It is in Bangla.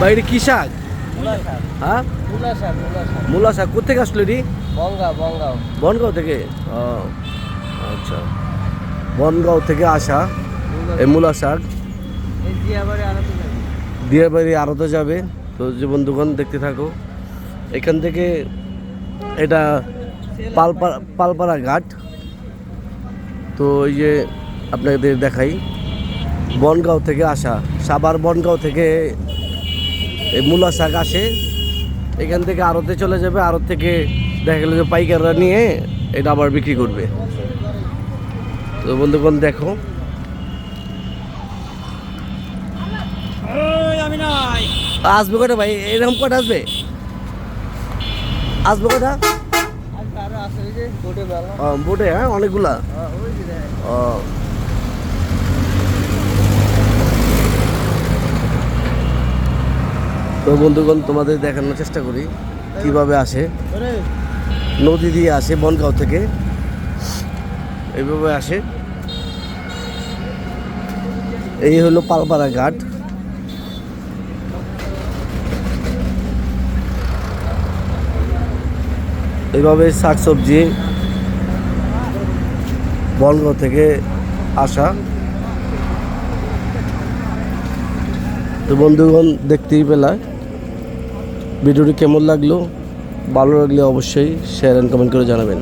বাইরে কি শাক? হ্যাঁ, মূলা শাক। কোথেকে আসলো এটি? বনগাঁও থেকে। ও আচ্ছা, বনগাঁও থেকে আসা এই মূলা শাক দিয়াবাড়ি আড়তে যাবে। তো যে বন্ধুগণ দেখতে থাকো, এখান থেকে এটা পালপাড়া ঘাট। তো এই যে আপনাদের দেখাই, বনগাঁও থেকে আসা, সাভার বনগাঁও থেকে এই মূলা শাক আসে। এখান থেকে আড়তে চলে যাবে, আড়ত থেকে দেখা গেল যে পাইকাররা নিয়ে এটা আবার বিক্রি করবে। তো বন্ধুগণ দেখো, আসবে কটা ভাই? এরকম কটা আসবে? আসবে কটা? বোটে, হ্যাঁ, অনেকগুলা। ও, তো বন্ধুগণ তোমাদের দেখানোর চেষ্টা করি কিভাবে আসে। নদী দিয়ে আসে, বনগাঁও থেকে এইভাবে আসে। এই হলো পালপাড়া ঘাট। এইভাবে শাকসবজি বনগাঁও থেকে আসা। তো বন্ধুগণ দেখতেই পেলা, ভিডিওটি কেমন লাগলো? ভালো লাগলে অবশ্যই শেয়ার অ্যান্ড কমেন্ট করে জানাবেন।